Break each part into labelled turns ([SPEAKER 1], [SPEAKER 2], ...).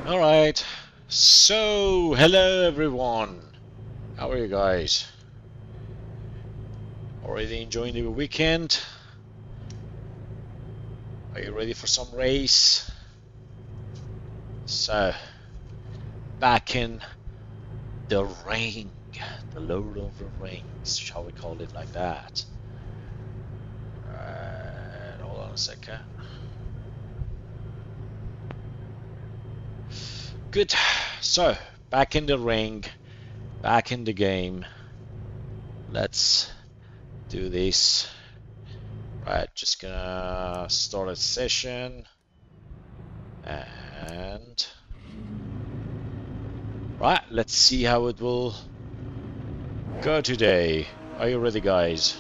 [SPEAKER 1] Alright, so hello everyone. How are you guys? Already enjoying the weekend? Are you ready for some race? So, back in the ring, the Lord of the Rings, shall we call it like that? Hold on a second. Good. So, back in the ring, back in the game. Let's do this. Right, just gonna start a session. And right, let's see how it will go today. Are you ready, guys?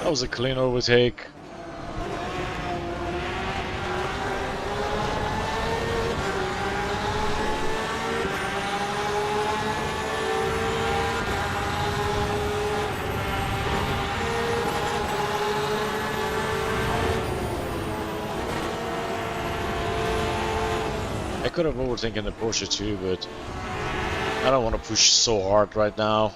[SPEAKER 1] That was a clean overtake. I could have overtaken the Porsche too, but I don't want to push so hard right now.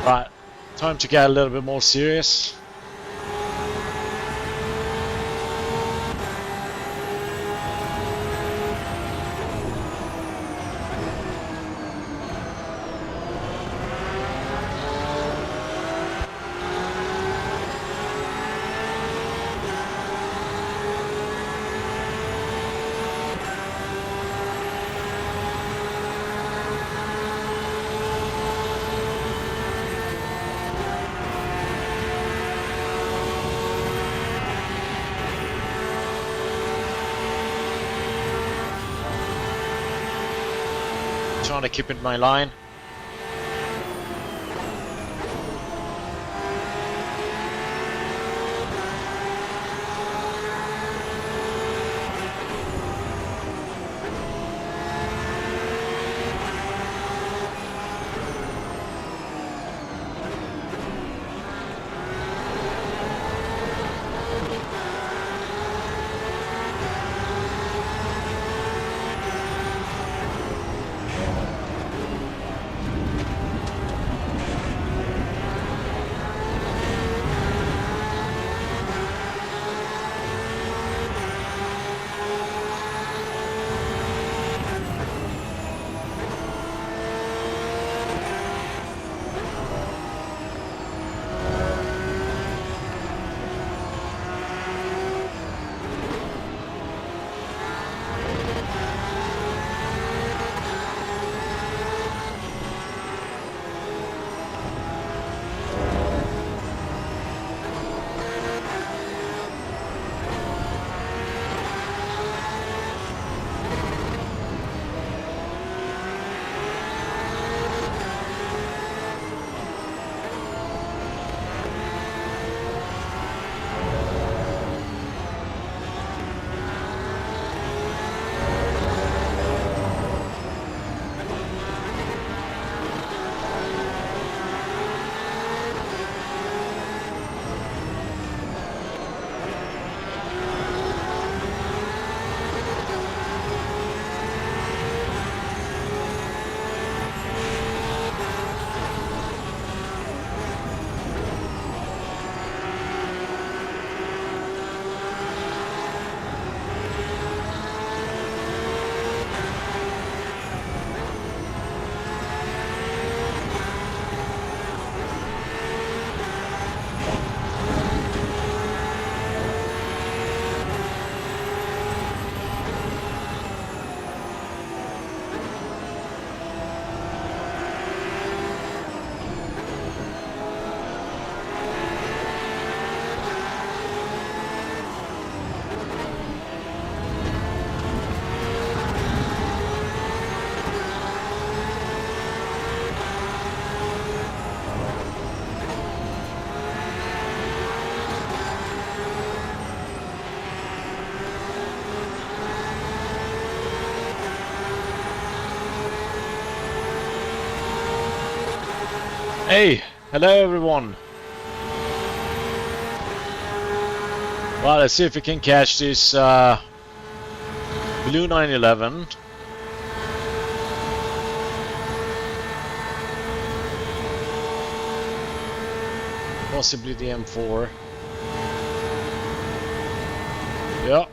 [SPEAKER 1] Right, time to get a little bit more serious. Trying to keep in my line. Hey, hello everyone. Well, let's see if we can catch this blue 911. Possibly the M4. Yeah.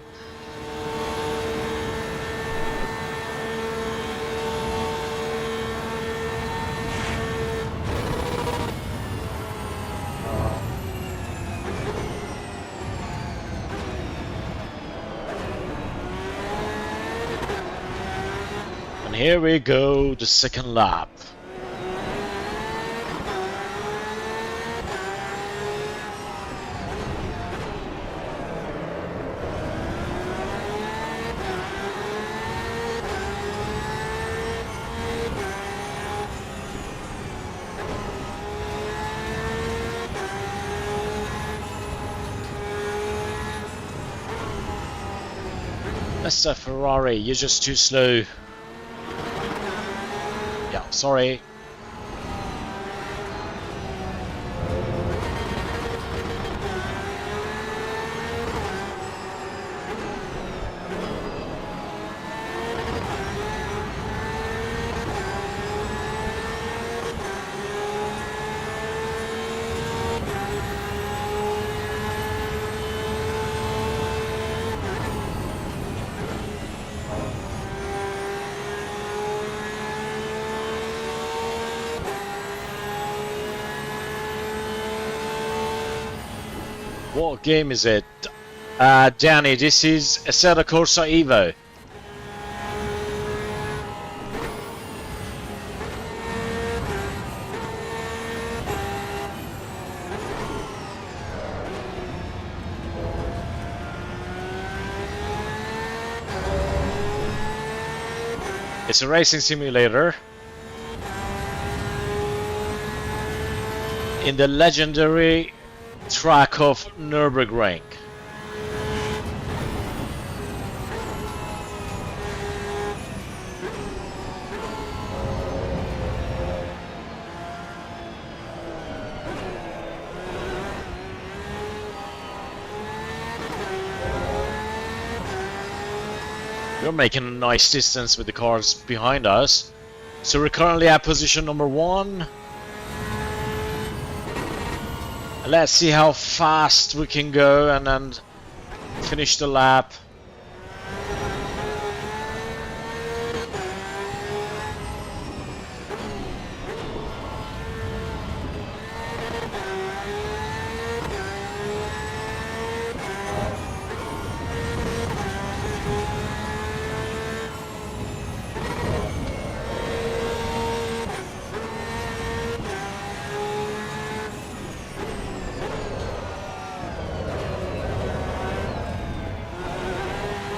[SPEAKER 1] And here we go, the second lap. Mr. Ferrari, you're just too slow. Yeah, sorry. What game is it? Danny, this is Assetto Corsa EVO. It's a racing simulator in the legendary track of Nürburgring. We're making a nice distance with the cars behind us. So we're currently at position number 1. Let's see how fast we can go and then finish the lap.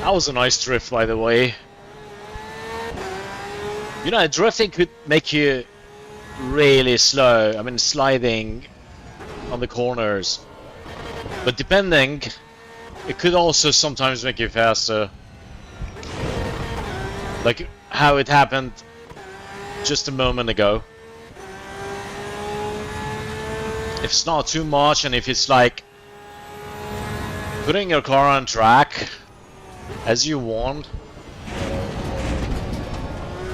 [SPEAKER 1] That was a nice drift, by the way. You know, drifting could make you really slow. I mean, sliding on the corners. But depending, it could also sometimes make you faster. Like how it happened just a moment ago. If it's not too much and if it's like putting your car on track as you want.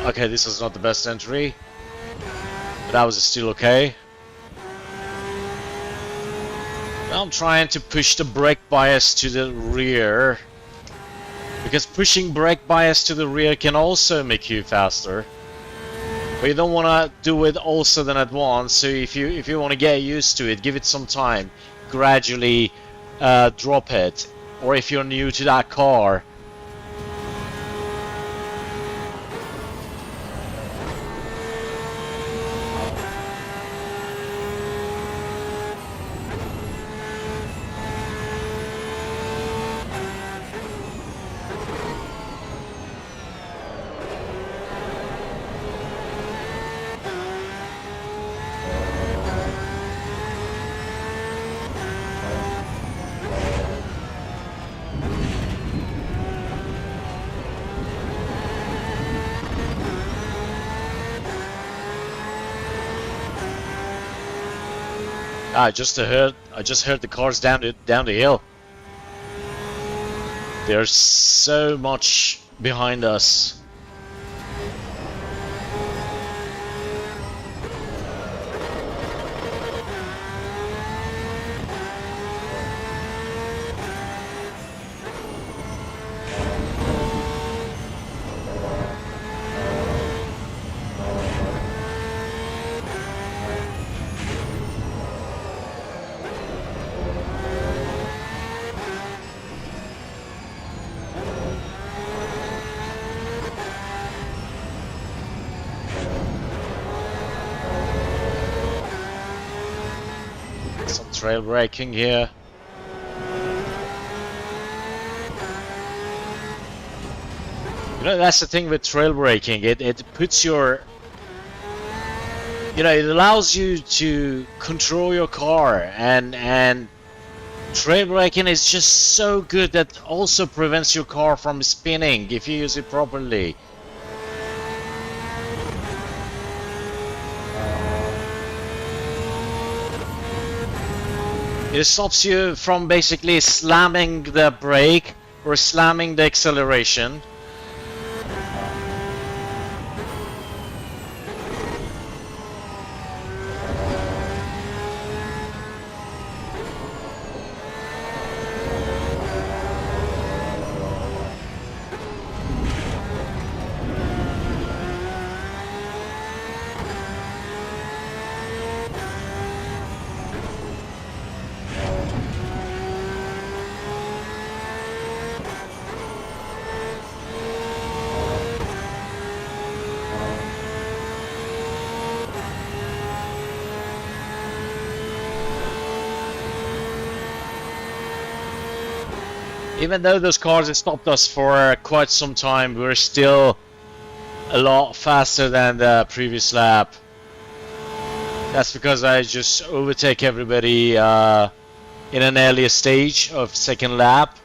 [SPEAKER 1] Okay, this was not the best entry, but that was still okay. Now I'm trying to push the brake bias to the rear, because pushing brake bias to the rear can also make you faster. But you don't want to do it also then at once. So if you want to get used to it, give it some time. Gradually drop it. Or if you're new to that car, I just heard the cars down the hill. There's so much behind us. Trail braking here. You know, that's the thing with trail braking. It puts your, you know, it allows you to control your car, and trail braking is just so good that also prevents your car from spinning if you use it properly. It stops you from basically slamming the brake or slamming the acceleration. Even though those cars have stopped us for quite some time, we're still a lot faster than the previous lap. That's because I just overtake everybody in an earlier stage of second lap.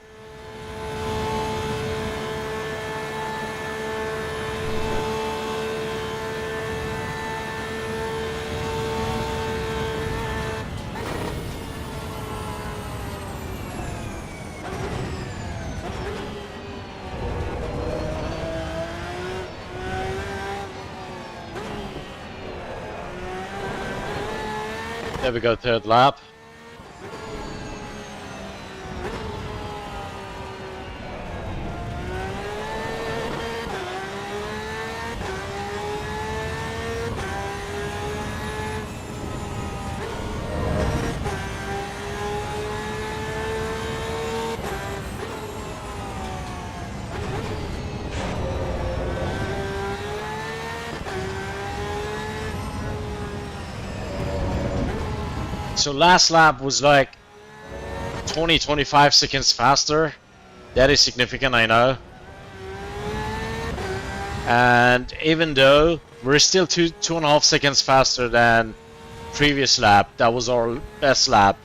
[SPEAKER 1] There we go, third lap. So last lap was like 20-25 seconds faster. That is significant, I know. And even though we're still 2.5 seconds faster than previous lap, that was our best lap.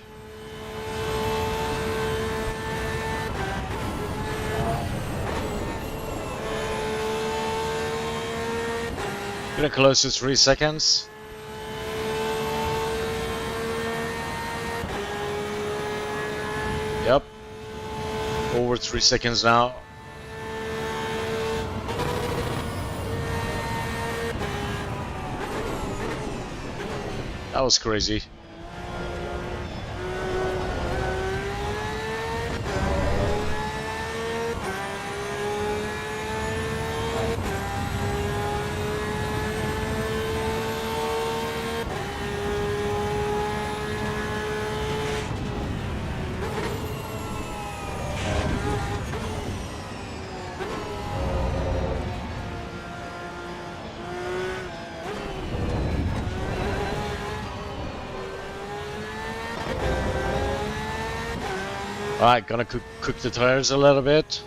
[SPEAKER 1] Getting close to 3 seconds. Yep, over 3 seconds now. That was crazy. Alright, gonna cook the tires a little bit.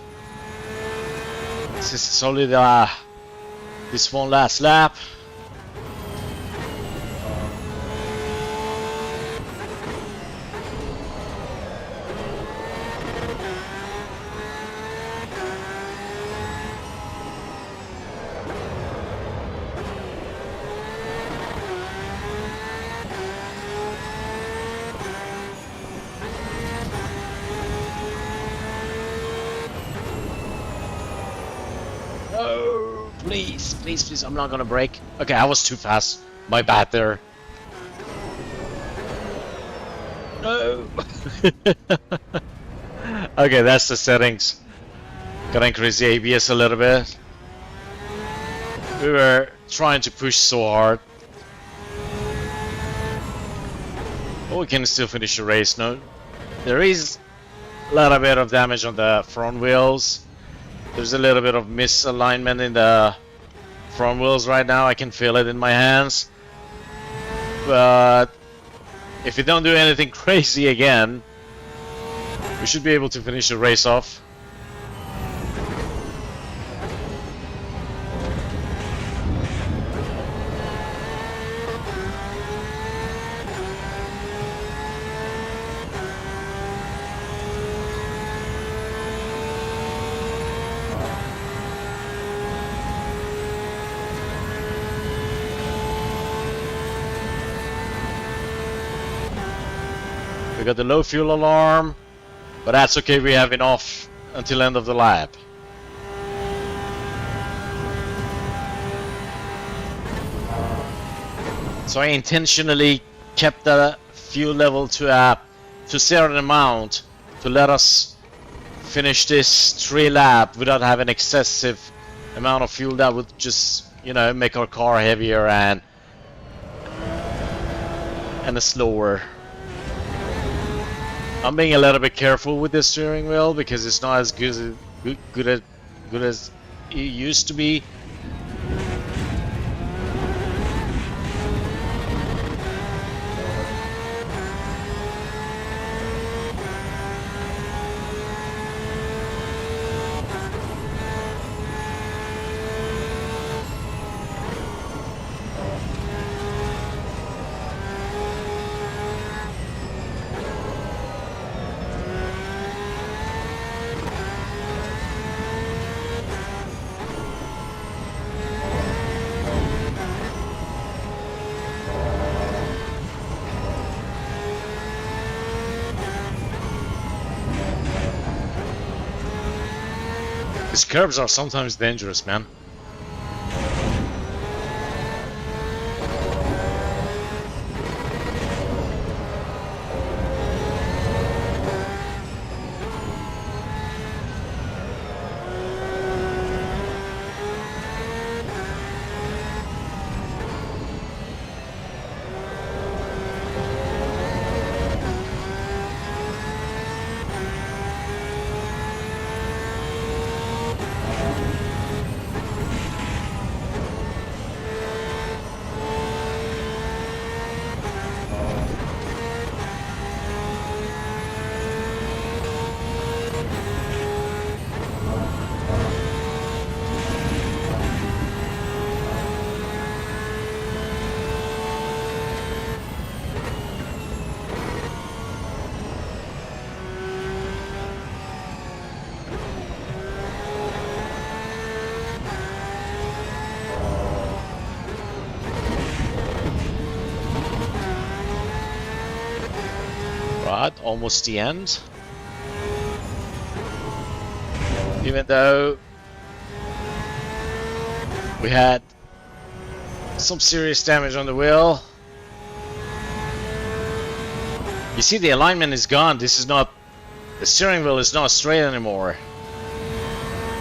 [SPEAKER 1] This is only this one last lap. Please, please, please, I'm not gonna brake. Okay, I was too fast. My bad there. No! Okay, that's the settings. Gotta increase the ABS a little bit. We were trying to push so hard. But we can still finish the race. No, there is a little bit of damage on the front wheels. There's a little bit of misalignment in the front wheels right now. I can feel it in my hands. But if we don't do anything crazy again, we should be able to finish the race off. We got the low fuel alarm, but that's okay, we have enough until end of the lap. So I intentionally kept the fuel level to a certain amount to let us finish this 3 lap without having excessive amount of fuel that would just, you know, make our car heavier and slower. I'm being a little bit careful with the steering wheel because it's not as good as it used to be. These curbs are sometimes dangerous, man. Right, almost the end. Even though we had some serious damage on the wheel. You see, the alignment is gone. This is not, the steering wheel is not straight anymore.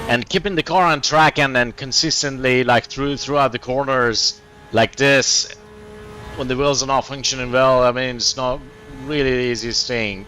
[SPEAKER 1] And keeping the car on track and then consistently like throughout the corners like this, when the wheels are not functioning well, I mean, it's not really the easiest thing.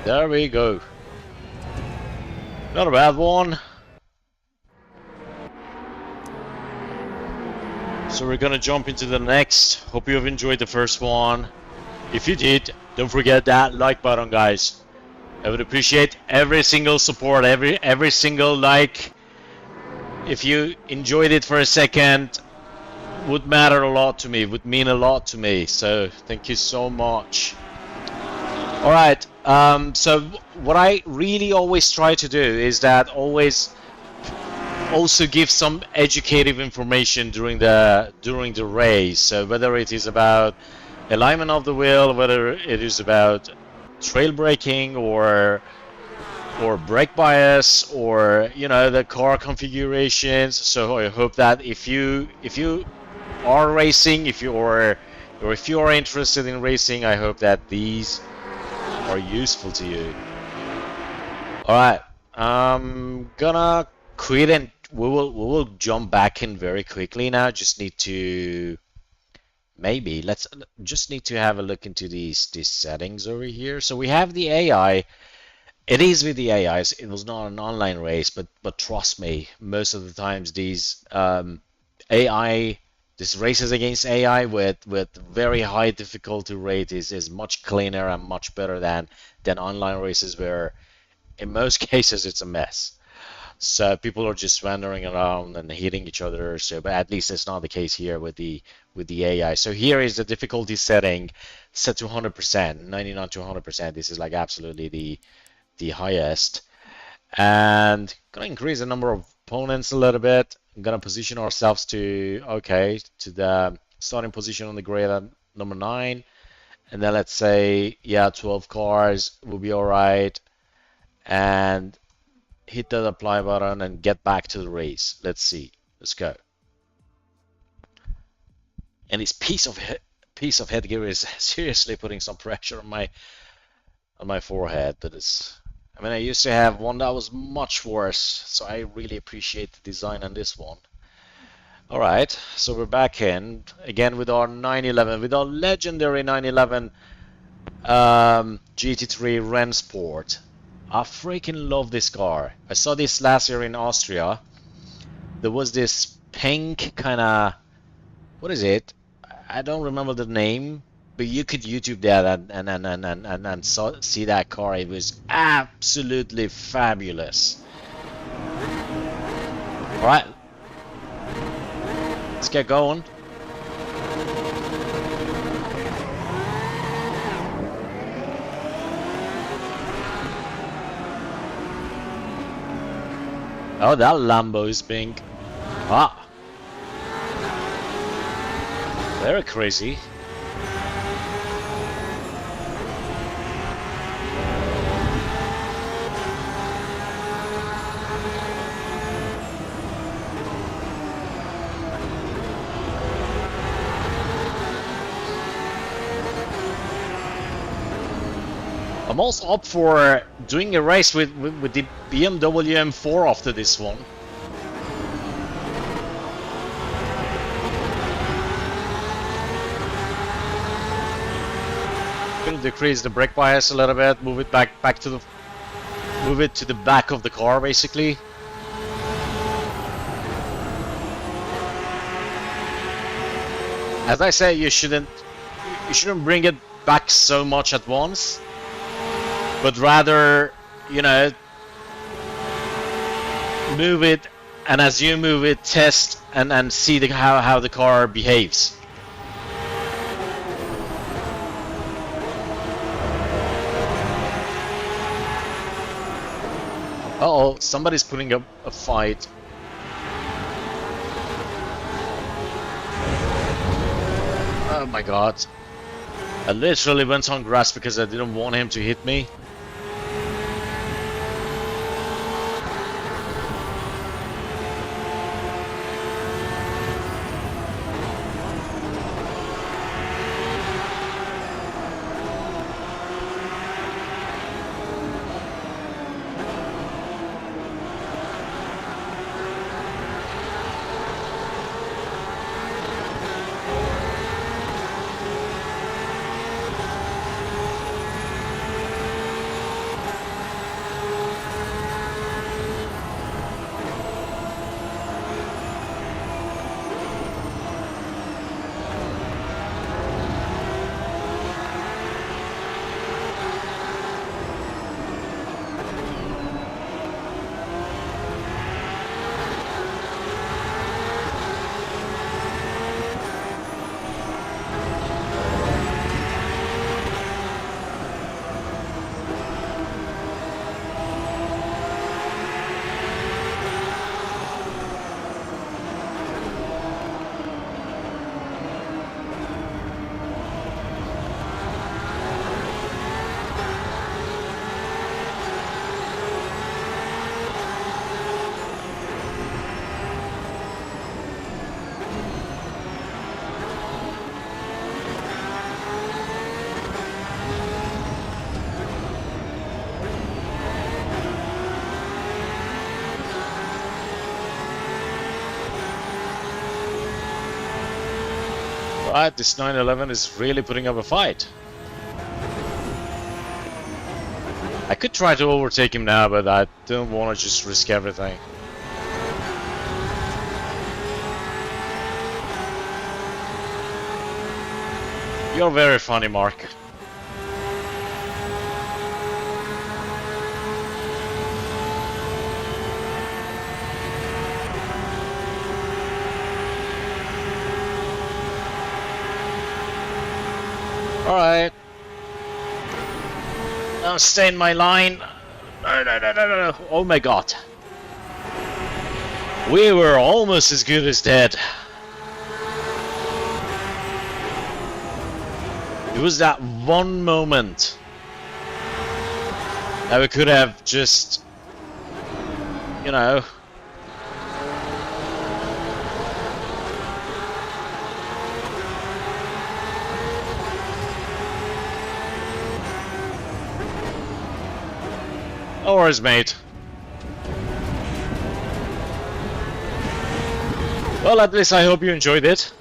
[SPEAKER 1] There we go. Not a bad one. So we're gonna jump into the next. Hope you have enjoyed the first one. If you did, don't forget that like button, guys. I would appreciate every single support, every single like. If you enjoyed it for a second, would matter a lot to me, would mean a lot to me. So thank you so much. All right. So what I really always try to do is that always also give some educative information during the race. So whether it is about alignment of the wheel, whether it is about trail braking or brake bias, or the car configurations. So I hope that if you are racing, if you are interested in racing, I hope that these are useful to you. All right, I'm gonna quit and we will jump back in very quickly now. Just need to just need to have a look into these settings over here. So we have the AI. It is with the AIs. It was not an online race, but trust me, most of the times these this races against AI with very high difficulty rate is much cleaner and much better than online races where in most cases it's a mess. So people are just wandering around and hitting each other. So, but at least it's not the case here with the AI. So here is the difficulty setting set to 100%, 99 to 100%. This is like absolutely the highest. And gonna increase the number of opponents a little bit. I'm gonna position ourselves to the starting position on the grid at number 9, and then let's say 12 cars will be all right. And hit that apply button and get back to the race. Let's see. Let's go. And this piece of headgear is seriously putting some pressure on my forehead. I used to have one that was much worse, so I really appreciate the design on this one. All right, so we're back in again with our 911, with our legendary 911 GT3 Rennsport. I freaking love this car. I saw this last year in Austria. There was this pink kind of, what is it? I don't remember the name, but you could YouTube that and see that car. It was absolutely fabulous. All right, let's get going. Oh, that Lambo is pink. Ah, very crazy. I'm also up for doing a race with the BMW M4 after this one. Gonna decrease the brake bias a little bit, move it to the back of the car basically. As I say, you shouldn't bring it back so much at once, but rather, move it, and as you move it, test and see how the car behaves. Uh-oh, somebody's putting up a fight. Oh my god. I literally went on grass because I didn't want him to hit me. Right, this 911 is really putting up a fight. I could try to overtake him now, but I don't want to just risk everything. You're very funny, Mark. Alright. Now stay in my line. No. Oh my god. We were almost as good as dead. It was that one moment that we could have just, you know, no worries, mate. Well, at least I hope you enjoyed it.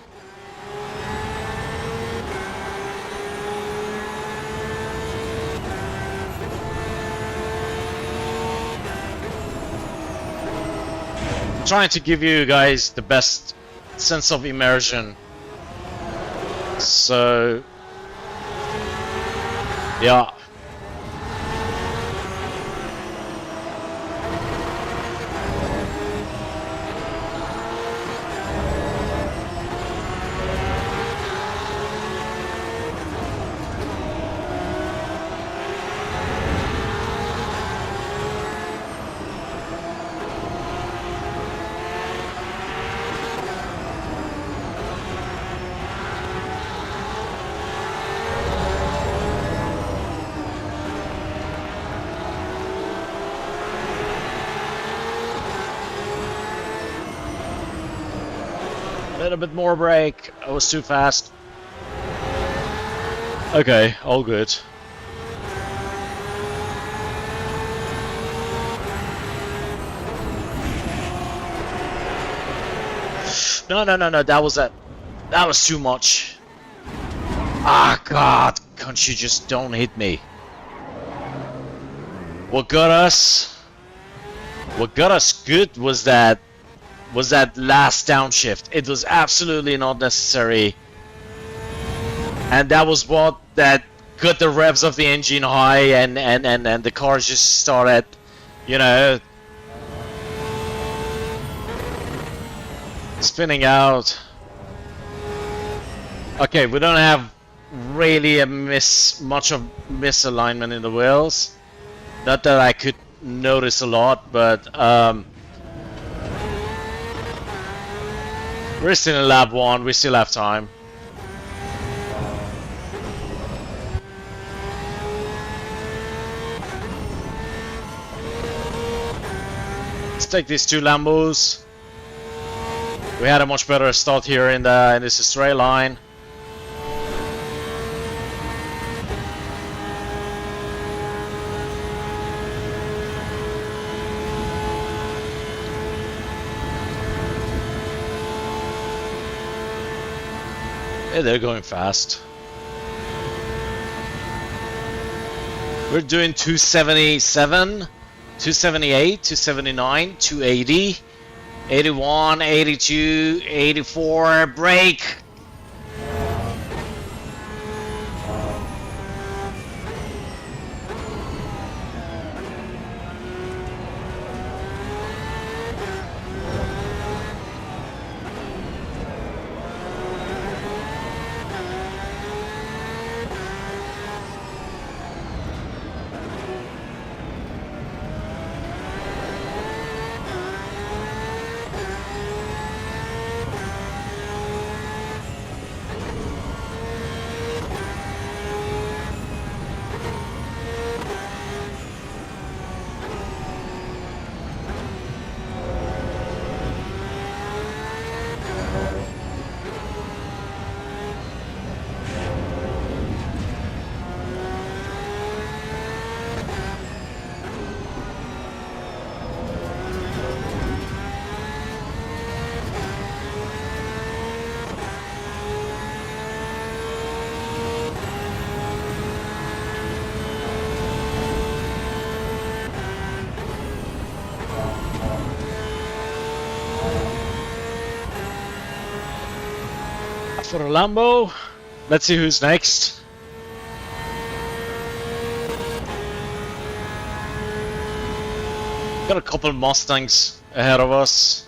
[SPEAKER 1] I'm trying to give you guys the best sense of immersion. So, yeah. A little bit more brake. I was too fast. Okay, all good. No, that was too much. Ah, God, can't you just don't hit me? What got us good was that last downshift. It was absolutely not necessary, and that was what that got the revs of the engine high, and the car just started, you know, spinning out. Okay, we don't have really much of misalignment in the wheels. Not that I could notice a lot, but we're still in lap 1, we still have time. Let's take these 2 Lambos. We had a much better start here in this straight line. Yeah, they're going fast. We're doing 277, 278, 279, 280, 81, 82, 84, brake. for a Lambo. Let's see who's next. Got a couple Mustangs ahead of us.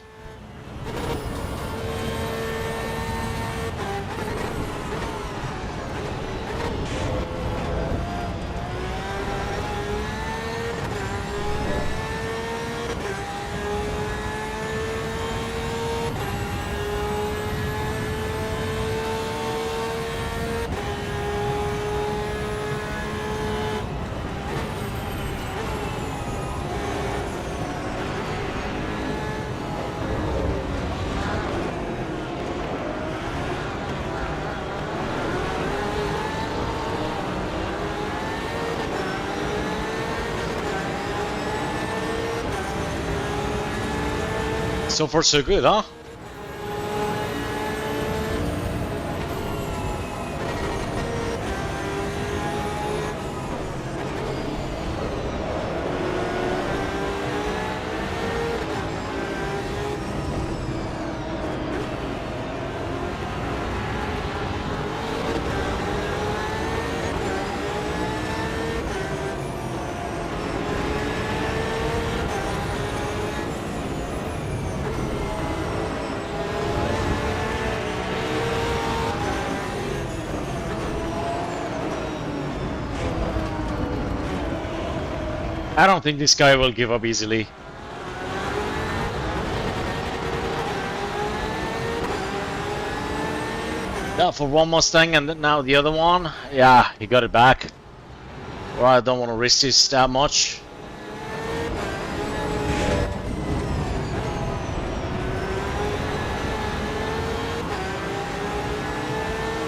[SPEAKER 1] So far so good, huh? I don't think this guy will give up easily. That for one Mustang and now the other one. Yeah, he got it back. Well, I don't want to risk this that much.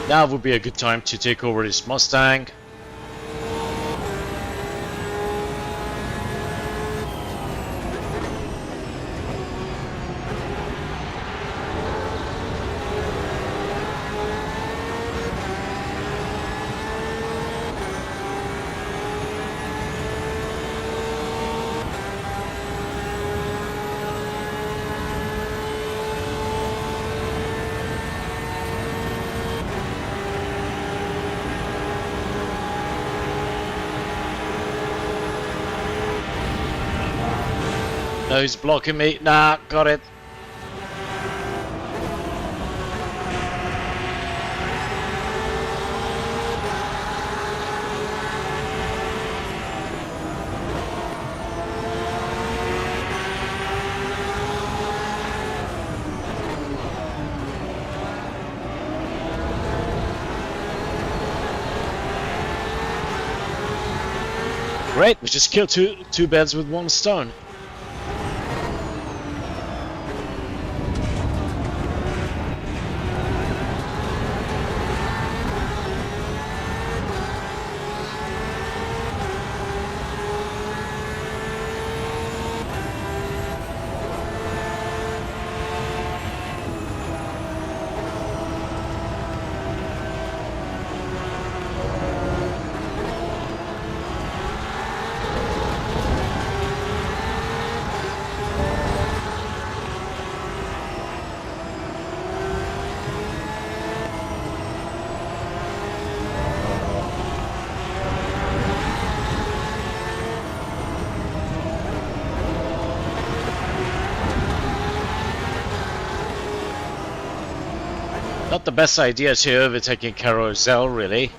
[SPEAKER 1] That would be a good time to take over this Mustang. No, he's blocking me. Nah, got it. Great, we just killed two birds with one stone. Not the best idea to overtake a carousel, really.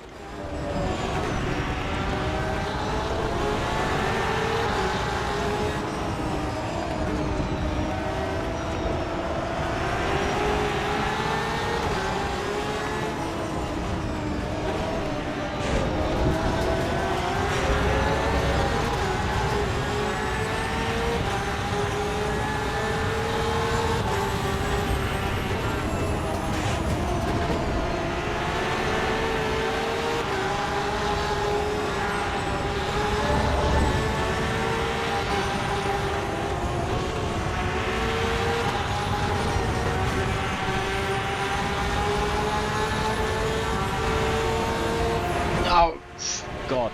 [SPEAKER 1] Oh, God.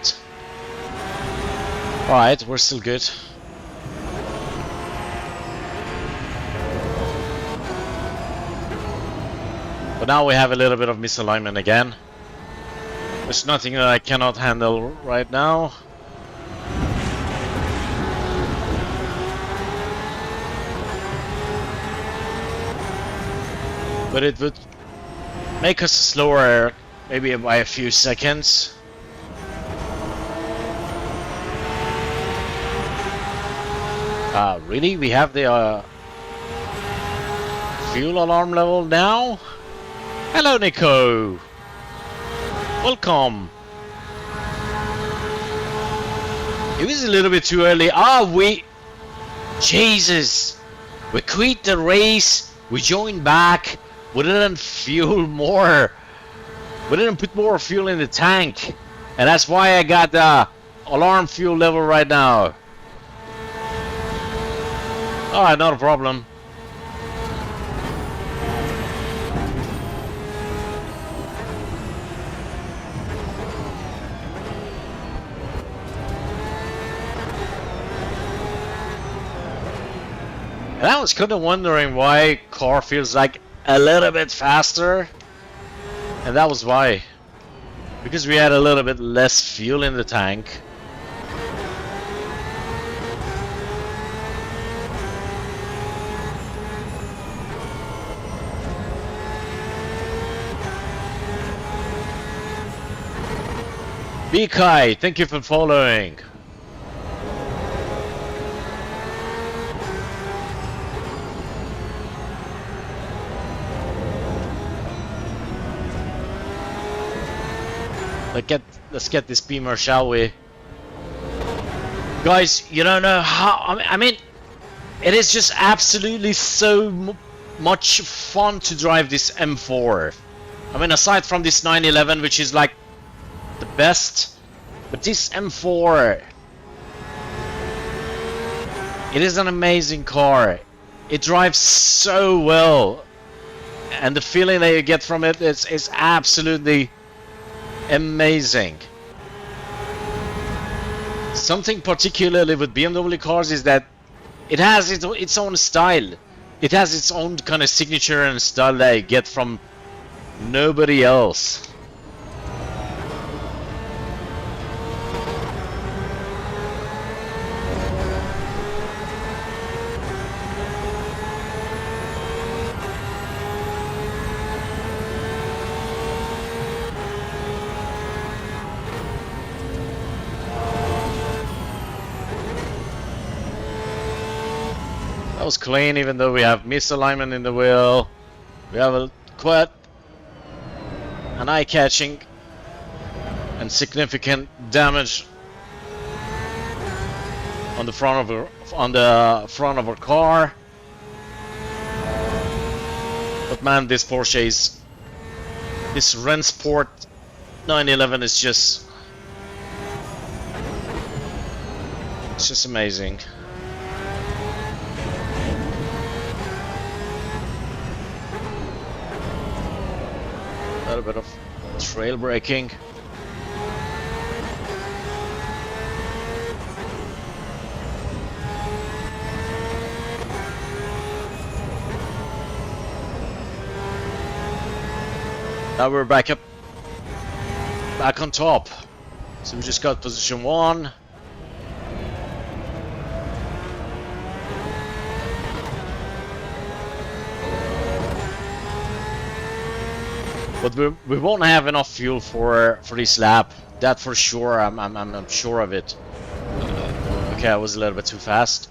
[SPEAKER 1] Alright, we're still good. But now we have a little bit of misalignment again. There's nothing that I cannot handle right now. But it would make us slower, maybe by a few seconds. Really? We have the fuel alarm level now? Hello, Nico! Welcome! It was a little bit too early. Jesus! We quit the race, we joined back, we didn't fuel more. We didn't put more fuel in the tank. And that's why I got the alarm fuel level right now. Alright, not a problem. And I was kind of wondering why car feels like a little bit faster. And that was why. Because we had a little bit less fuel in the tank. Bikai, thank you for following. Let's get this beamer, shall we? Guys, you don't know how... I mean, it is just absolutely so much fun to drive this M4. I mean, aside from this 911, which is like the best, but this M4, it is an amazing car. It drives so well, and the feeling that you get from it is absolutely amazing. Something particularly with BMW cars is that it has its own style. It has its own kind of signature and style that you get from nobody else. That was clean, even though we have misalignment in the wheel. We have quite an eye-catching and significant damage on the front of our car. But man, this Rennsport 911 is just... it's just amazing. A little bit of trail braking. Now we're back on top. So we just got position 1. But we won't have enough fuel for this lap. That for sure. I'm sure of it. Okay, I was a little bit too fast.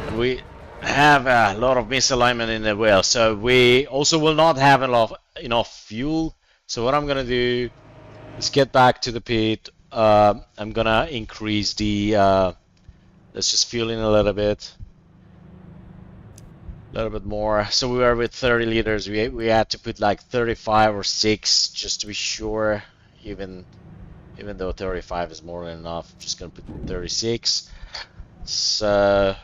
[SPEAKER 1] And we have a lot of misalignment in the wheel, so we also will not have enough fuel. So what I'm gonna do is get back to the pit. I'm gonna increase the let's just fuel in a little bit more. So we were with 30 liters. We had to put like 35 or 6 just to be sure. Even though 35 is more than enough, I'm just gonna put 36. So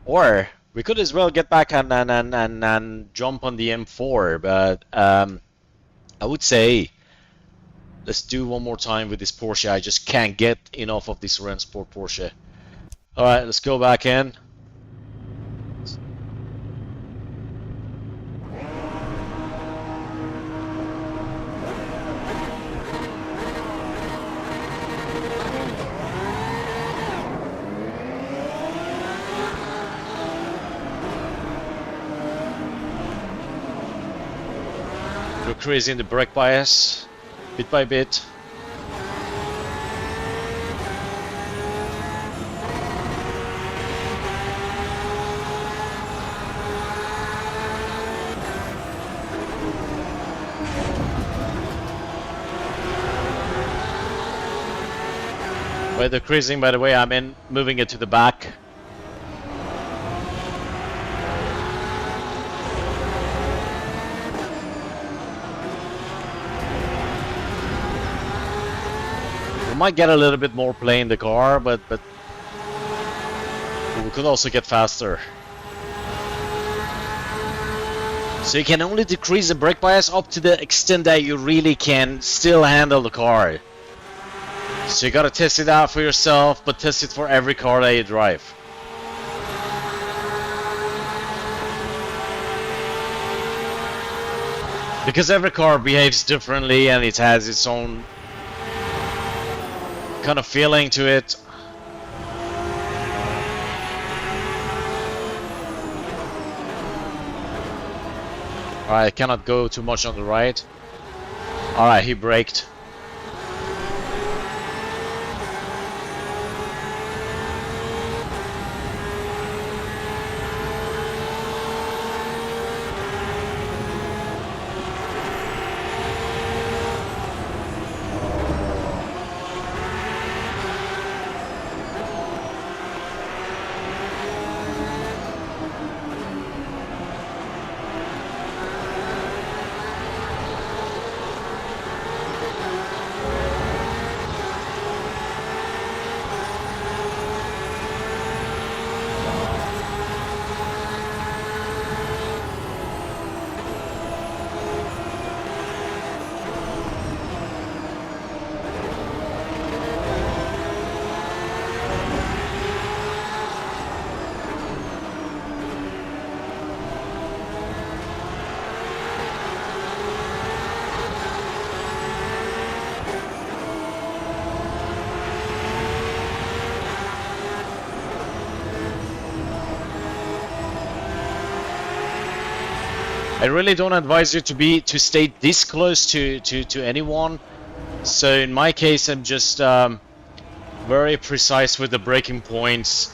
[SPEAKER 1] or we could as well get back and jump on the M4, but I would say let's do one more time with this Porsche. I just can't get enough of this Rennsport Porsche. Alright, let's go back in. Decreasing the brake bias bit by bit. By decreasing, by the way, I mean moving it to the back. We might get a little bit more play in the car, but we could also get faster. So you can only decrease the brake bias up to the extent that you really can still handle the car. So you gotta test it out for yourself, but test it for every car that you drive. Because every car behaves differently and it has its own kind of feeling to it. Alright, I cannot go too much on the right. Alright, he braked. I really don't advise you to stay this close to anyone. So in my case, I'm just very precise with the braking points.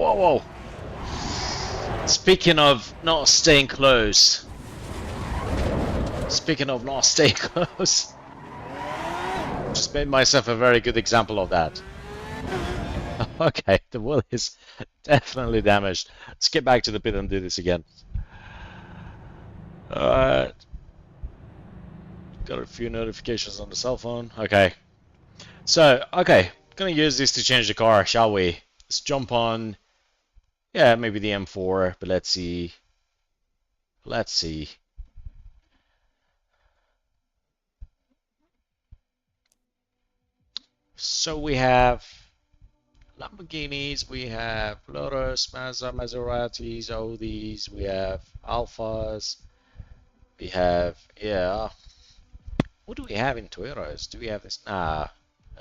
[SPEAKER 1] Whoa. Speaking of not staying close. Just made myself a very good example of that. Okay, the wheel is definitely damaged. Let's get back to the pit and do this again. Alright. Got a few notifications on the cell phone. Okay. So, okay. Gonna use this to change the car, shall we? Let's jump on. Yeah, maybe the M4, but let's see. So we have Lamborghinis, we have Lotus, Mazda, Maseratis, Audis, we have Alphas, we have, yeah. What do we have in Toyotas? Do we have this? Nah,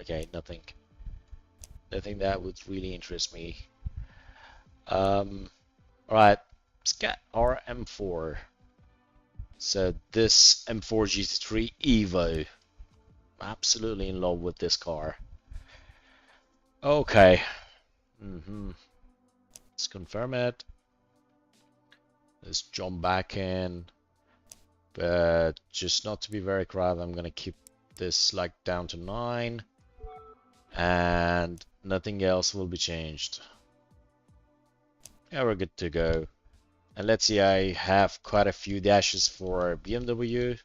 [SPEAKER 1] okay, nothing. Nothing that would really interest me. Alright, let's get our M4. So this M4 GT3 EVO. Absolutely in love with this car. Okay. Let's confirm it. Let's jump back in. But just not to be very crowded, I'm gonna keep this like down to 9. And nothing else will be changed. Yeah, we're good to go. And let's see, I have quite a few dashes for BMW.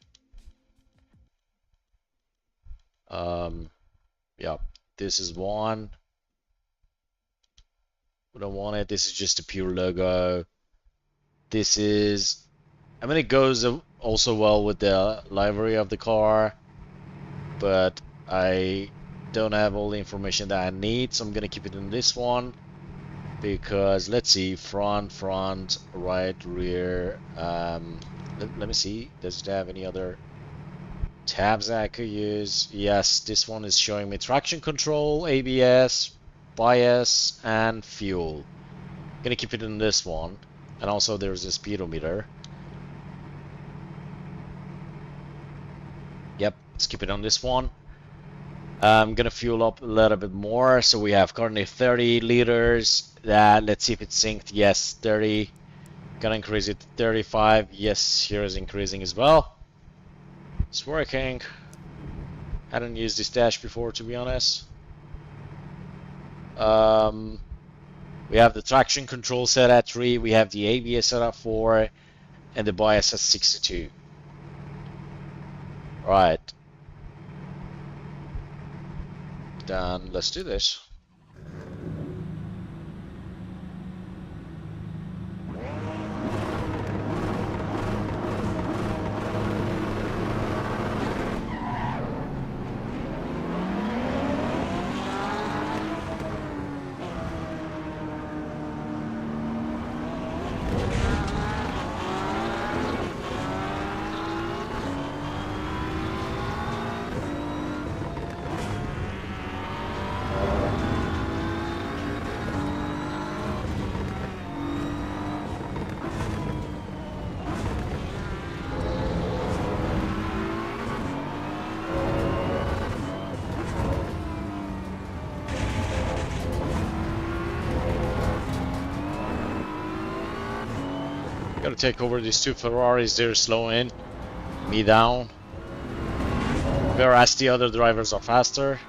[SPEAKER 1] Yeah, this is one. We don't want it. This is just a pure logo. This is, I mean, it goes also well with the livery of the car, but I don't have all the information that I need, so I'm gonna keep it in this one. Because let's see, front, right, rear. Let me see. Does it have any other tabs that I could use? Yes, this one is showing me traction control, ABS, bias, and fuel. Gonna keep it in this one. And also there's a speedometer. Yep, let's keep it on this one. I'm gonna fuel up a little bit more. So we have currently 30 liters. Let's see if it's synced. Yes, 30. Gonna increase it to 35. Yes, here is increasing as well. It's working. Hadn't used this dash before, to be honest. We have the traction control set at 3. We have the ABS set at 4, and the bias at 62. Right. Then let's do this. Gotta take over these two Ferraris. They're slowing me down, whereas the other drivers are faster.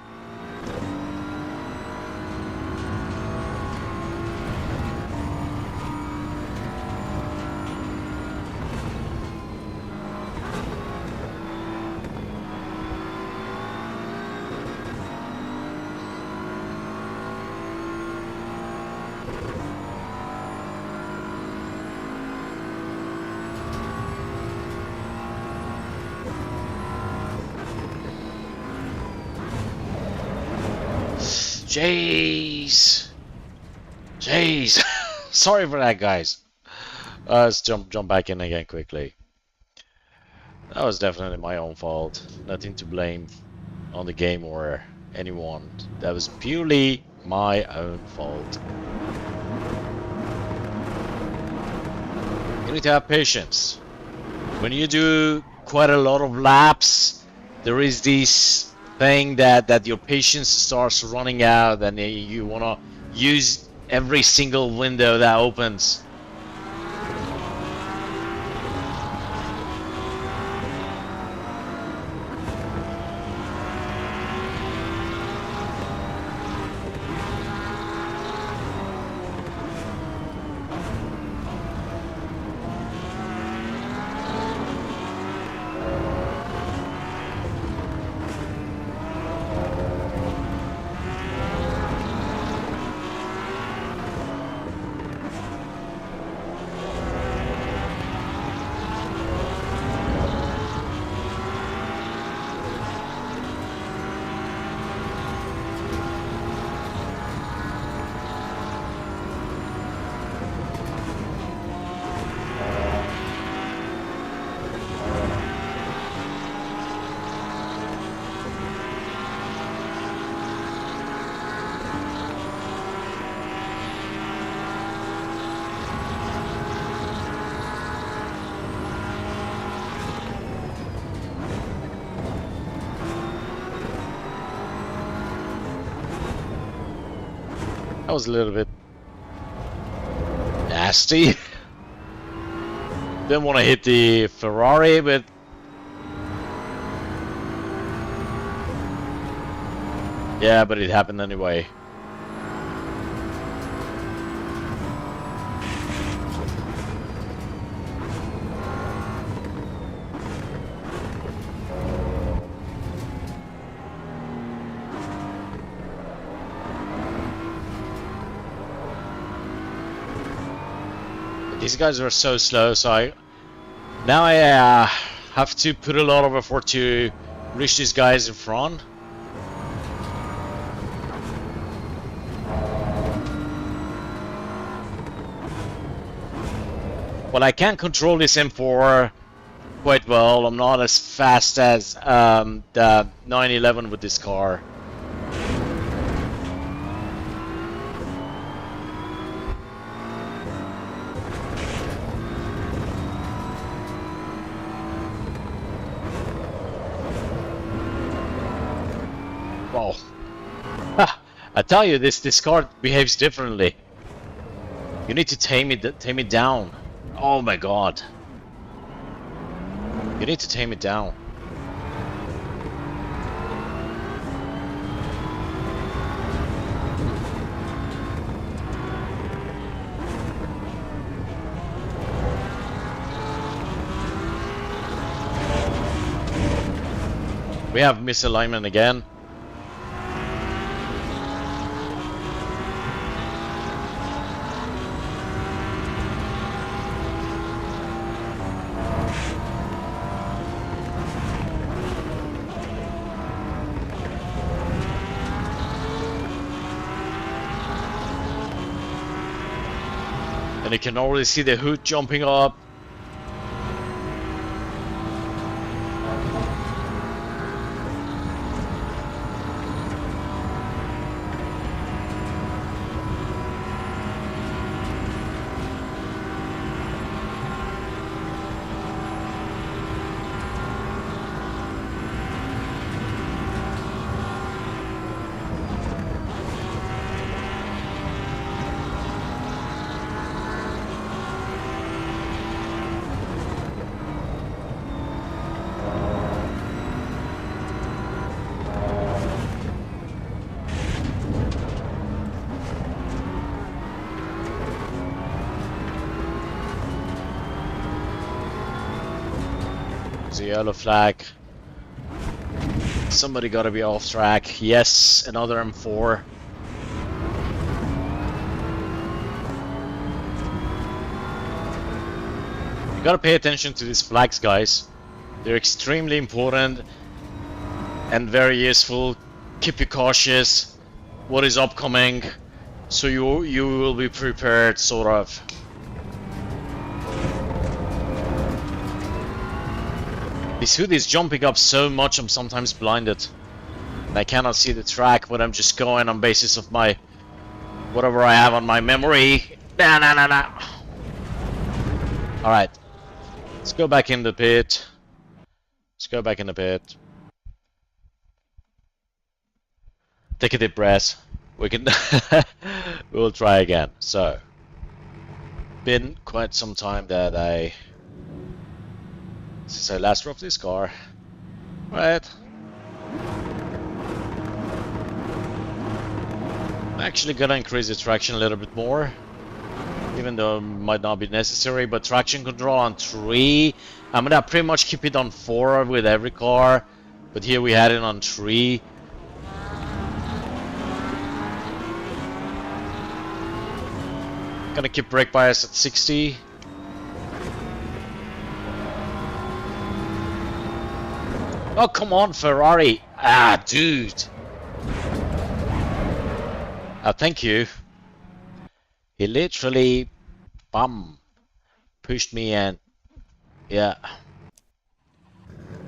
[SPEAKER 1] Jeez. Sorry for that, guys. Let's jump back in again quickly. That was definitely my own fault. Nothing to blame on the game or anyone. That was purely my own fault. You need to have patience. When you do quite a lot of laps, there is this thing that your patience starts running out, and you want to use every single window that opens. That was a little bit nasty. Didn't want to hit the Ferrari, but yeah, but it happened anyway. These guys are so slow, so now I have to put a lot of effort to reach these guys in front. Well, I can control this M4 quite well. I'm not as fast as the 911 with this car. Wow. I tell you, this car behaves differently. You need to tame it down. Oh my god. You need to tame it down. We have misalignment again. And you can already see the hood jumping up. The yellow flag. Somebody gotta be off track. Yes, another M4. You gotta pay attention to these flags, guys. They're extremely important and very useful. Keep you cautious. What is upcoming, so you will be prepared, sort of. This hood is jumping up so much I'm sometimes blinded. And I cannot see the track, but I'm just going on basis of my whatever I have on my memory. Nah. Alright. Let's go back in the pit. Let's go back in the pit. Take a deep breath. We can we'll try again. So been quite some time that since I last drove this car. Right. I'm actually gonna increase the traction a little bit more, even though it might not be necessary, but traction control on 3. I'm gonna pretty much keep it on 4 with every car, but here we had it on 3. Gonna keep brake bias at 60. Oh, come on, Ferrari. Ah, dude. Oh, thank you. He literally, pushed me and, yeah.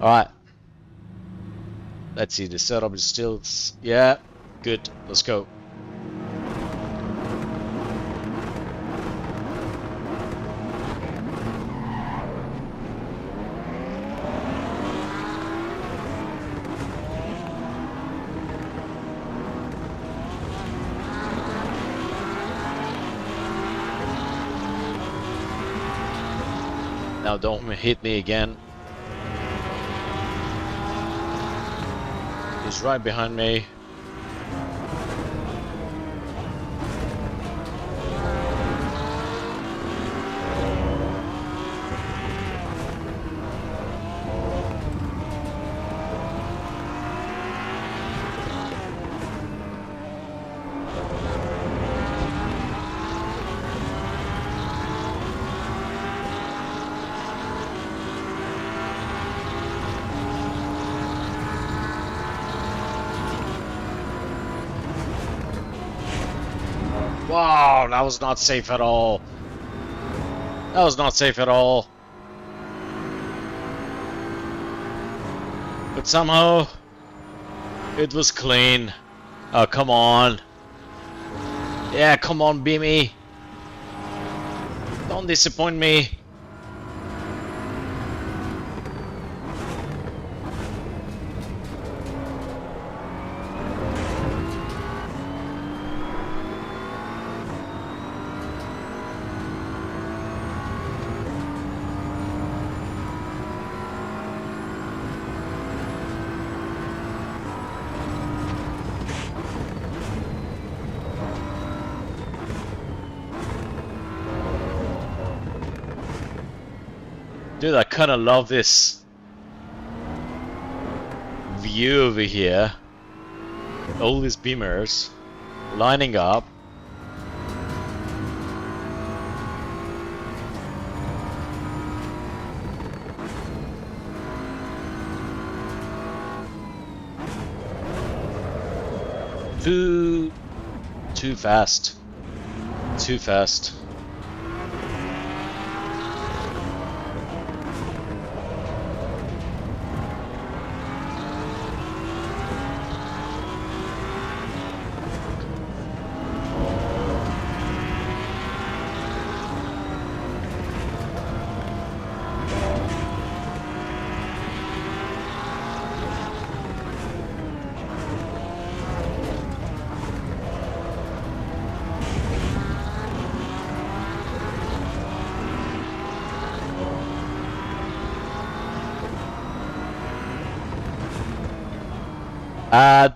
[SPEAKER 1] Alright. Let's see, the setup is still, yeah, good. Let's go. Now don't hit me again. He's right behind me. Wow, that was not safe at all. That was not safe at all. But somehow it was clean. Oh, come on. Yeah, come on, Beamy. Don't disappoint me. Dude, I kinda love this view over here. All these beamers lining up. Too fast. Too fast.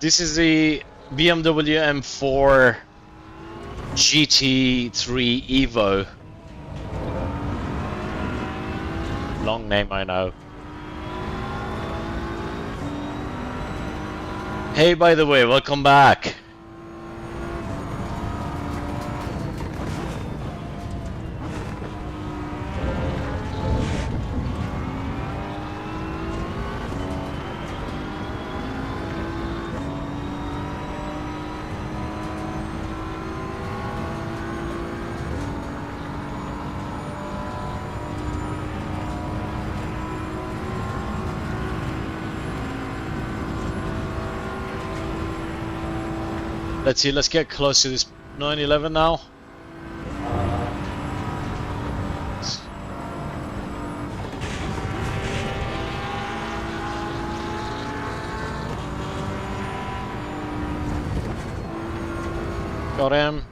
[SPEAKER 1] This is the BMW M4 GT3 EVO. Long name, I know. Hey, by the way, welcome back. Let's see, let's get close to this 911 now. Got him.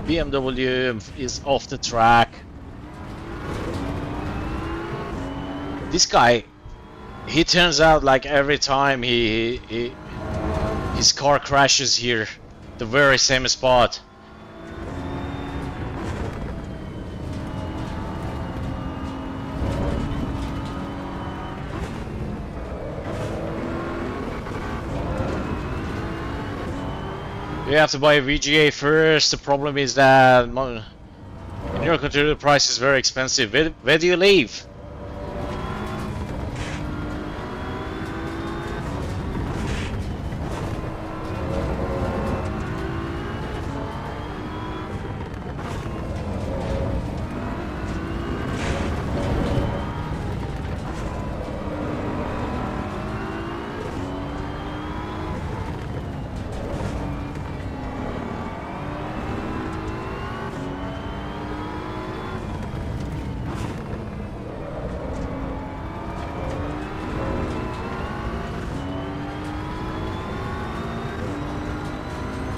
[SPEAKER 1] BMW is off the track. This guy, he turns out like every time his car crashes here, the very same spot. You have to buy a VGA first. The problem is that in your country the price is very expensive. Where do you live?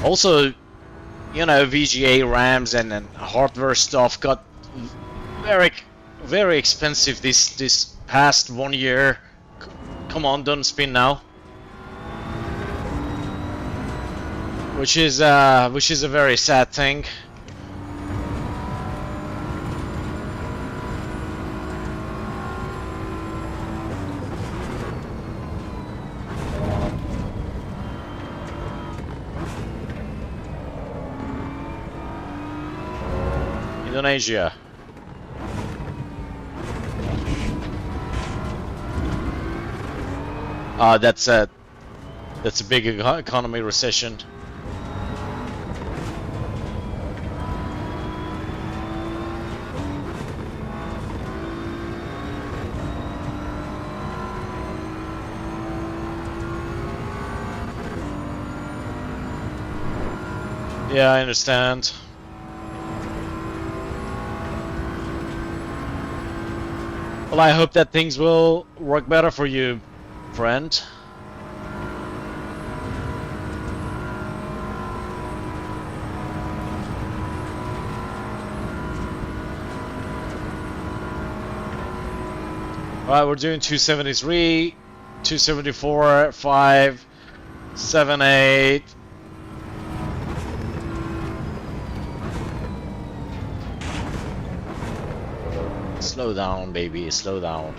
[SPEAKER 1] Also, you know, VGA RAMs and hardware stuff got very expensive this past 1 year. Come on, don't spin now. Which is a very sad thing. Indonesia. That's a big economy recession. Yeah, I understand. Well, I hope that things will work better for you, friend. Alright, we're doing 273, 274, 5, 7, 8. Slow down, baby, slow down.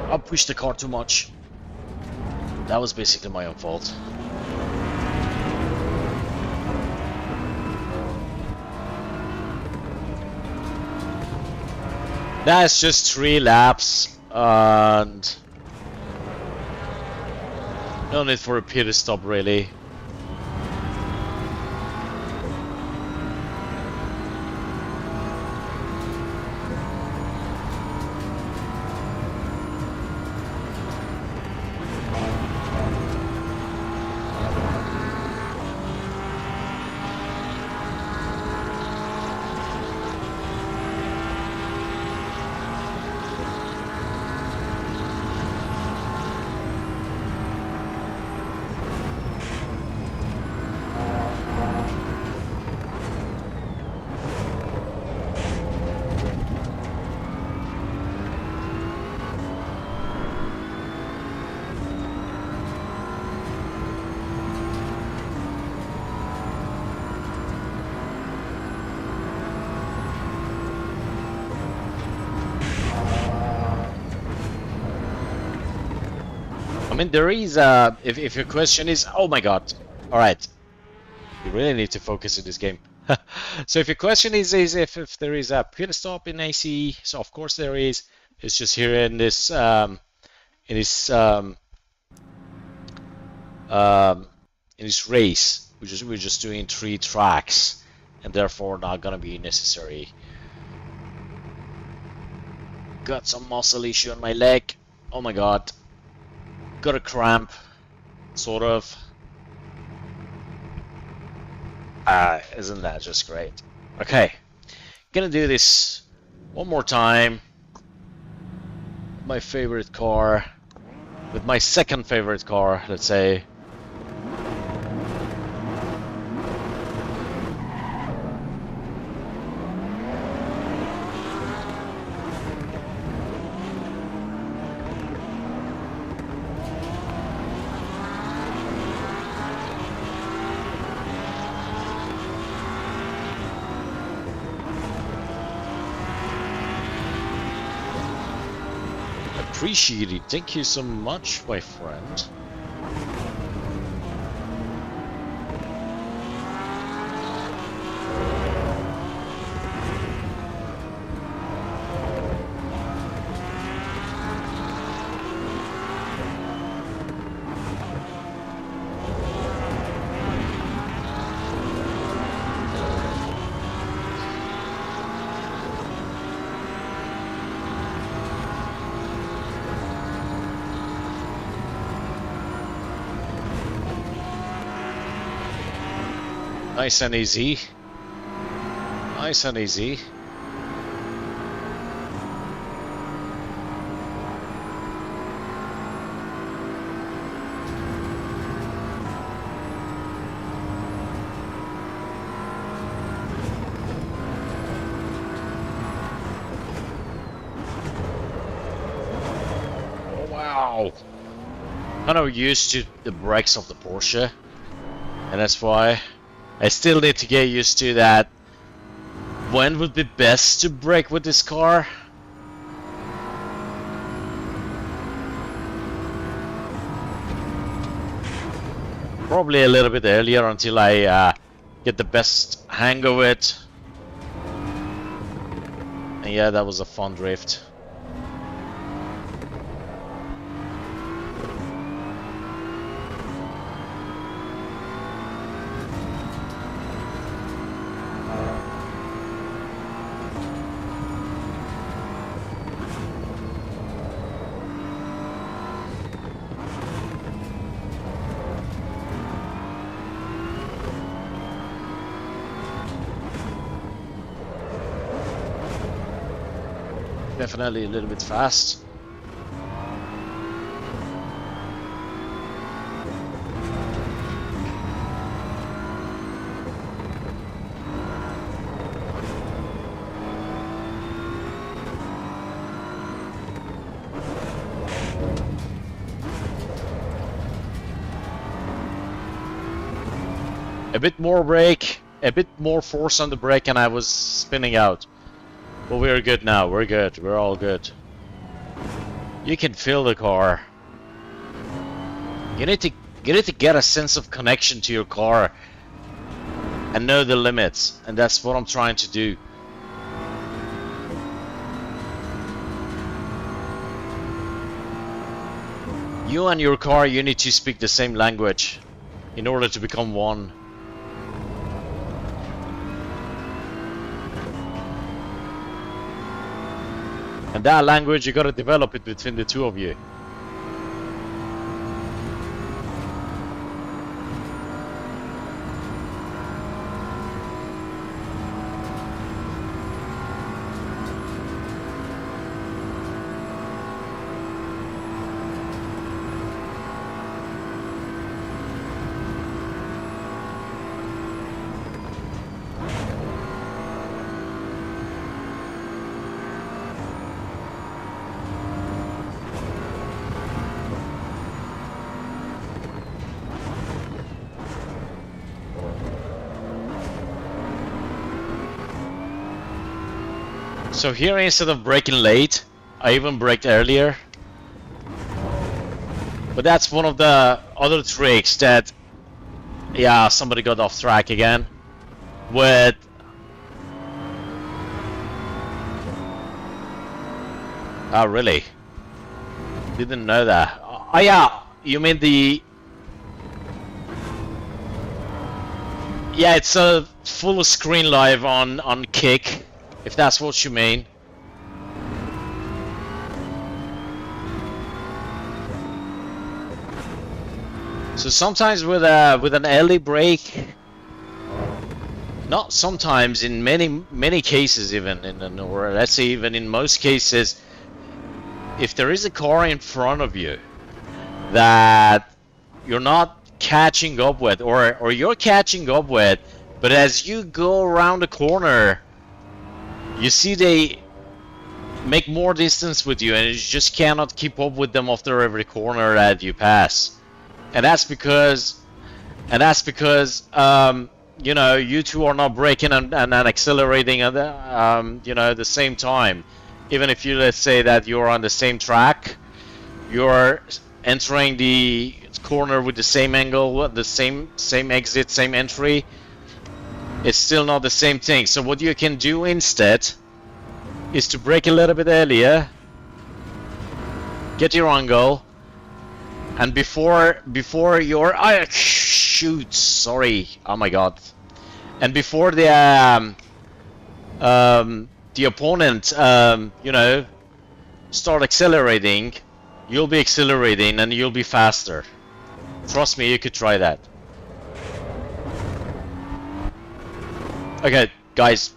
[SPEAKER 1] I pushed the car too much. That was basically my own fault. That's just 3 laps and no need for a pit stop really. I mean, there is if your question is, oh my god, all right, you really need to focus in this game. So if your question is if there is a pit stop in AC, so of course there is. It's just here in this race, we're just doing 3 tracks, and therefore not gonna be necessary. Got some muscle issue on my leg. Oh my god. Got a cramp, sort of. Isn't that just great? Okay, gonna do this one more time. My favorite car, with my second favorite car, let's say. Appreciate it. Thank you so much, my friend. Nice and easy. Nice and easy. Ow! Kind of used to the brakes of the Porsche, and that's why I still need to get used to that. When would be best to brake with this car? Probably a little bit earlier until I get the best hang of it. And yeah, that was a fun drift. Definitely a little bit fast. A bit more brake, a bit more force on the brake, and I was spinning out. But we're good now, we're good, we're all good. You can feel the car. You need to get a sense of connection to your car and know the limits, and that's what I'm trying to do. You and your car, you need to speak the same language in order to become one. And that language, you gotta develop it between the two of you. So here, instead of braking late, I even braked earlier. But that's one of the other tricks that, yeah, somebody got off track again with. Oh, really? Didn't know that. Oh, yeah, you mean the. Yeah, it's a full screen live on Kick. If that's what you mean. So sometimes with an early brake, not sometimes, in many cases, even or let's say even in most cases, if there is a car in front of you that you're not catching up with, or you're catching up with, but as you go around the corner, you see they make more distance with you, and you just cannot keep up with them after every corner that you pass. And that's because you know, you two are not braking and accelerating at the you know, the same time. Even if you, let's say that you're on the same track, you're entering the corner with the same angle, the same exit, same entry. It's still not the same thing. So what you can do instead is to brake a little bit earlier, get your angle, and before your shoot, sorry, oh my god, and before the opponent you know, start accelerating, you'll be accelerating and you'll be faster. Trust me, you could try that. Okay, guys,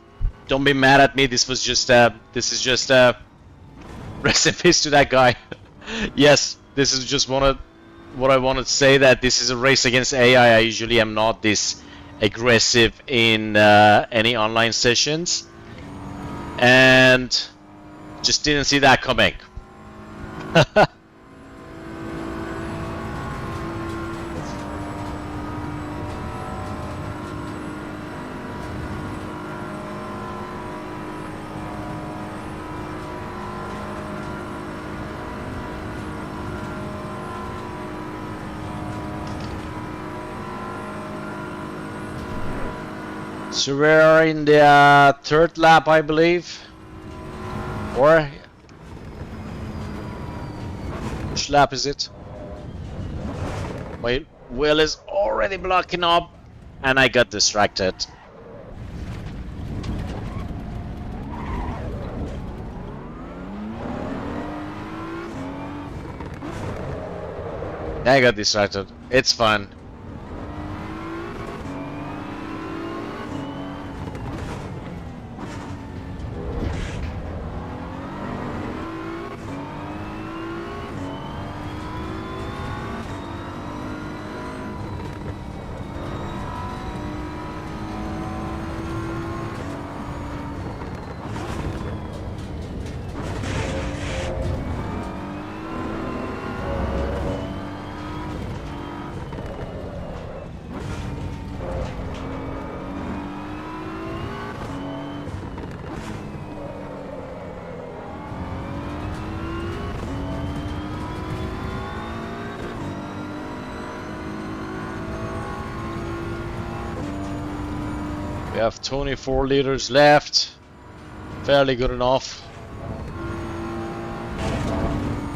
[SPEAKER 1] don't be mad at me. This is just rest in peace to that guy. Yes, this is just what I wanted to say, that this is a race against AI. I usually am not this aggressive in any online sessions, and just didn't see that coming. So we're in the third lap, I believe. Or which lap is it? My wheel is already blocking up, and I got distracted. I got distracted. It's fun. We have 24 liters left. Fairly good enough.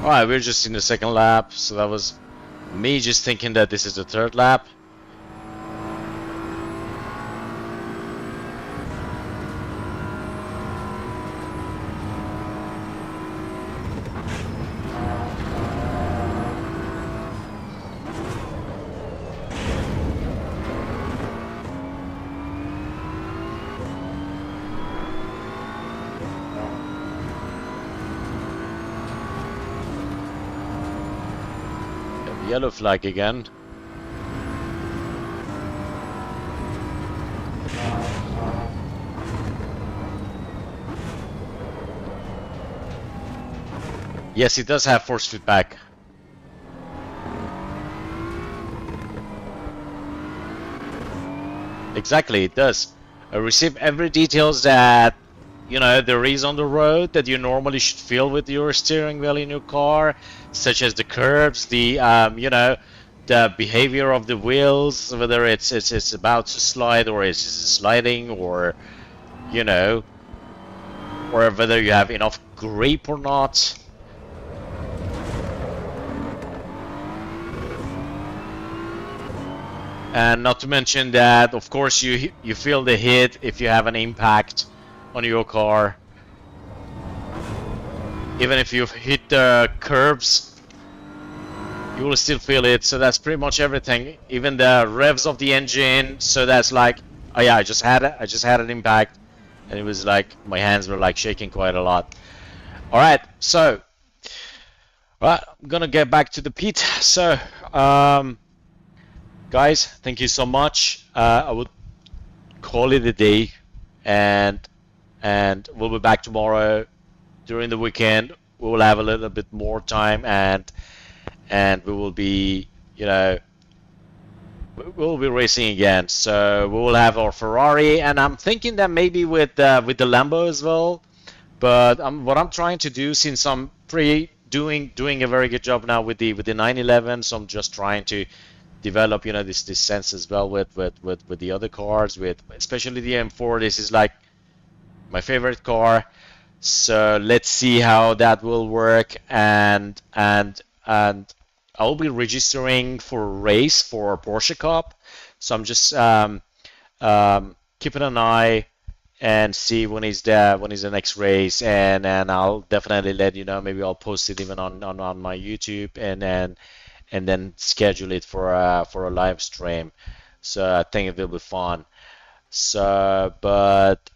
[SPEAKER 1] Alright, we're just in the second lap, so that was me just thinking that this is the third lap. Yellow flag again. Yes, it does have force feedback. Exactly, it does. I receive every details that, you know, there is on the road that you normally should feel with your steering wheel in your car, such as the curbs, the you know, the behavior of the wheels, whether it's about to slide or it's sliding, or you know, or whether you have enough grip or not. And not to mention that, of course, you feel the hit if you have an impact on your car. Even if you've hit the curbs, you will still feel it. So that's pretty much everything. Even the revs of the engine. So that's like, oh yeah, I just had an impact, and it was like my hands were like shaking quite a lot. All right, so I'm gonna get back to the pit. So guys, thank you so much. I would call it a day, and we'll be back tomorrow. During the weekend, we will have a little bit more time, and we will be, you know, we'll be racing again. So we will have our Ferrari, and I'm thinking that maybe with the Lambo as well. But what I'm trying to do, since I'm doing a very good job now with the 911, so I'm just trying to develop, you know, this sense as well with the other cars, with especially the M4. This is like my favorite car. So let's see how that will work, and I'll be registering for a race for Porsche Cup. So I'm just keeping an eye and see when is the next race, and I'll definitely let you know. Maybe I'll post it even on my YouTube, and then schedule it for a live stream. So I think it will be fun. So, but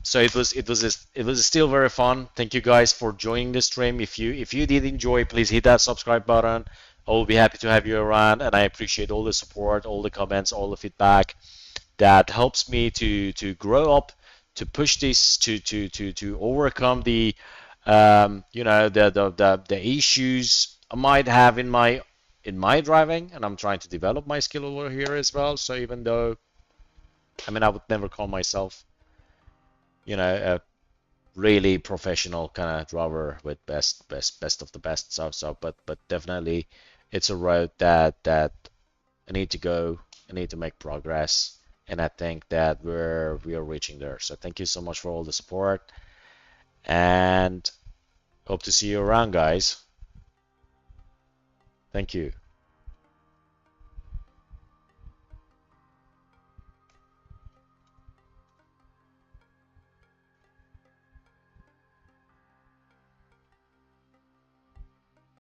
[SPEAKER 1] so it was still very fun. Thank you guys for joining the stream. If you did enjoy, please hit that subscribe button. I will be happy to have you around, and I appreciate all the support, all the comments, all the feedback. That helps me to grow up, to push this, to overcome the you know, the issues I might have in my driving, and I'm trying to develop my skill over here as well. So even though, I mean, I would never call myself, you know, a really professional kind of driver with best of the best. But definitely, it's a road that I need to go. I need to make progress, and I think that we are reaching there. So thank you so much for all the support, and hope to see you around, guys. Thank you.